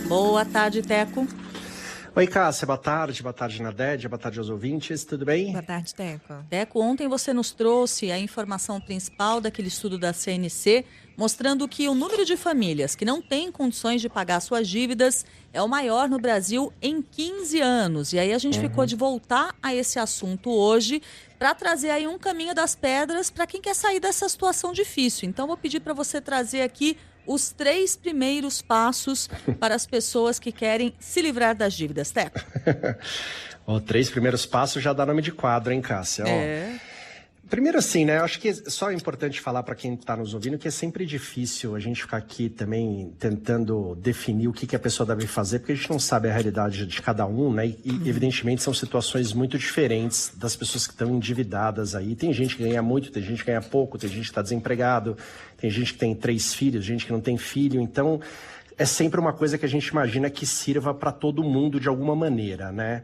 Boa tarde, Teco. Oi, Cássia, boa tarde, Nadédia, boa tarde aos ouvintes, tudo bem? Boa tarde, Teco. Teco, ontem você nos trouxe a informação principal daquele estudo da CNC, mostrando que o número de famílias que não têm condições de pagar suas dívidas é o maior no Brasil em 15 anos. E aí a gente ficou de voltar a esse assunto hoje para trazer aí um caminho das pedras para quem quer sair dessa situação difícil. Então, vou pedir para você trazer aqui os 3 primeiros passos para as pessoas que querem se livrar das dívidas, Teco. Os 3 primeiros passos já dá nome de quadro, hein, Cássia? Primeiro assim, né, eu acho que só é importante falar para quem está nos ouvindo que é sempre difícil a gente ficar aqui também tentando definir o que a pessoa deve fazer, porque a gente não sabe a realidade de cada um, né, e evidentemente são situações muito diferentes das pessoas que estão endividadas aí. Tem gente que ganha muito, tem gente que ganha pouco, tem gente que está desempregado, tem gente que tem 3 filhos, gente que não tem filho, então é sempre uma coisa que a gente imagina que sirva para todo mundo de alguma maneira, né?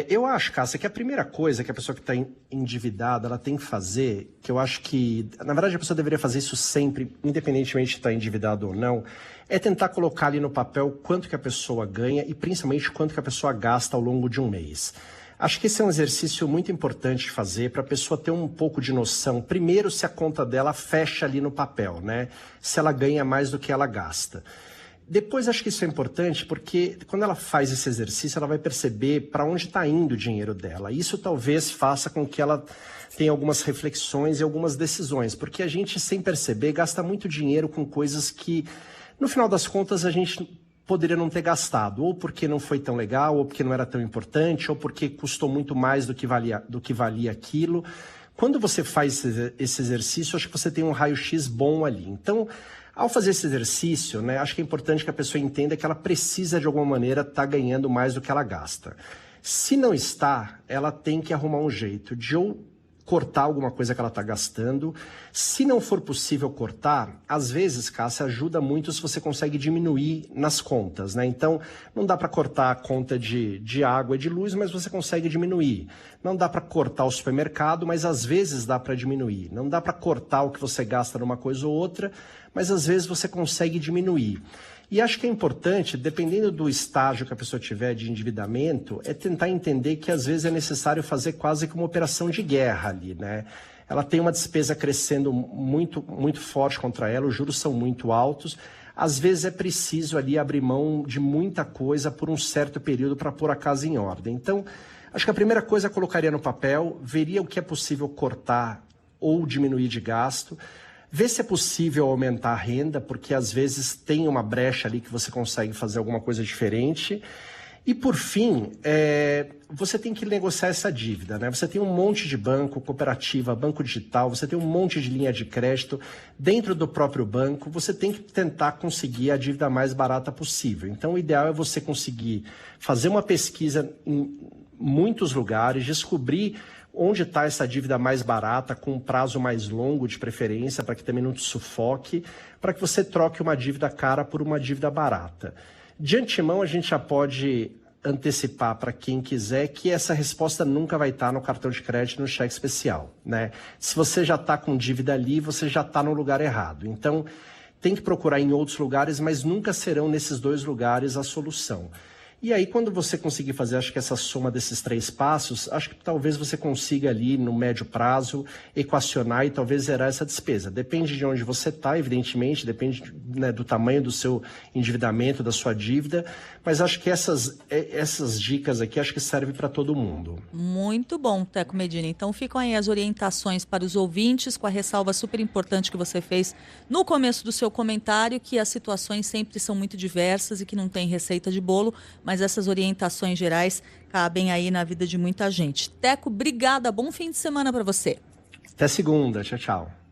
Eu acho, Cássia, que a primeira coisa que a pessoa que está endividada ela tem que fazer, que eu acho que, na verdade, a pessoa deveria fazer isso sempre, independentemente de estar endividado ou não, é tentar colocar ali no papel quanto que a pessoa ganha e principalmente quanto que a pessoa gasta ao longo de um mês. Acho que esse é um exercício muito importante de fazer para a pessoa ter um pouco de noção. Primeiro, se a conta dela fecha ali no papel, né? Se ela ganha mais do que ela gasta. Depois, acho que isso é importante porque quando ela faz esse exercício, ela vai perceber para onde está indo o dinheiro dela. Isso talvez faça com que ela tenha algumas reflexões e algumas decisões, porque a gente, sem perceber, gasta muito dinheiro com coisas que, no final das contas, a gente poderia não ter gastado, ou porque não foi tão legal, ou porque não era tão importante, ou porque custou muito mais do que valia aquilo. Quando você faz esse exercício, acho que você tem um raio-x bom ali. Então, ao fazer esse exercício, né, acho que é importante que a pessoa entenda que ela precisa, de alguma maneira, estar ganhando mais do que ela gasta. Se não está, ela tem que arrumar um jeito de ou cortar alguma coisa que ela está gastando. Se não for possível cortar, às vezes, Cássia, ajuda muito se você consegue diminuir nas contas, né? Então, não dá para cortar a conta de água e de luz, mas você consegue diminuir. Não dá para cortar o supermercado, mas às vezes dá para diminuir. Não dá para cortar o que você gasta numa coisa ou outra, mas às vezes você consegue diminuir. E acho que é importante, dependendo do estágio que a pessoa tiver de endividamento, é tentar entender que às vezes é necessário fazer quase que uma operação de guerra ali, né? Ela tem uma despesa crescendo muito, muito forte contra ela, os juros são muito altos. Às vezes é preciso ali abrir mão de muita coisa por um certo período para pôr a casa em ordem. Então, acho que a primeira coisa eu colocaria no papel, veria o que é possível cortar ou diminuir de gasto. Ver se é possível aumentar a renda, porque às vezes tem uma brecha ali que você consegue fazer alguma coisa diferente. E por fim, você tem que negociar essa dívida, né? Você tem um monte de banco, cooperativa, banco digital, você tem um monte de linha de crédito dentro do próprio banco, você tem que tentar conseguir a dívida mais barata possível. Então o ideal é você conseguir fazer uma pesquisa em muitos lugares, descobrir onde está essa dívida mais barata, com um prazo mais longo de preferência, para que também não te sufoque, para que você troque uma dívida cara por uma dívida barata. De antemão, a gente já pode antecipar para quem quiser que essa resposta nunca vai estar no cartão de crédito, no cheque especial, né? Se você já está com dívida ali, você já está no lugar errado. Então, tem que procurar em outros lugares, mas nunca serão nesses 2 lugares a solução. E aí, quando você conseguir fazer, acho que essa soma desses 3 passos, acho que talvez você consiga ali, no médio prazo, equacionar e talvez zerar essa despesa. Depende de onde você está, evidentemente, depende, né, do tamanho do seu endividamento, da sua dívida, mas acho que essas dicas aqui, acho que servem para todo mundo. Muito bom, Teco Medina. Então ficam aí as orientações para os ouvintes, com a ressalva super importante que você fez no começo do seu comentário, que as situações sempre são muito diversas e que não tem receita de bolo, mas essas orientações gerais cabem aí na vida de muita gente. Teco, obrigada, bom fim de semana para você. Até segunda, tchau, tchau.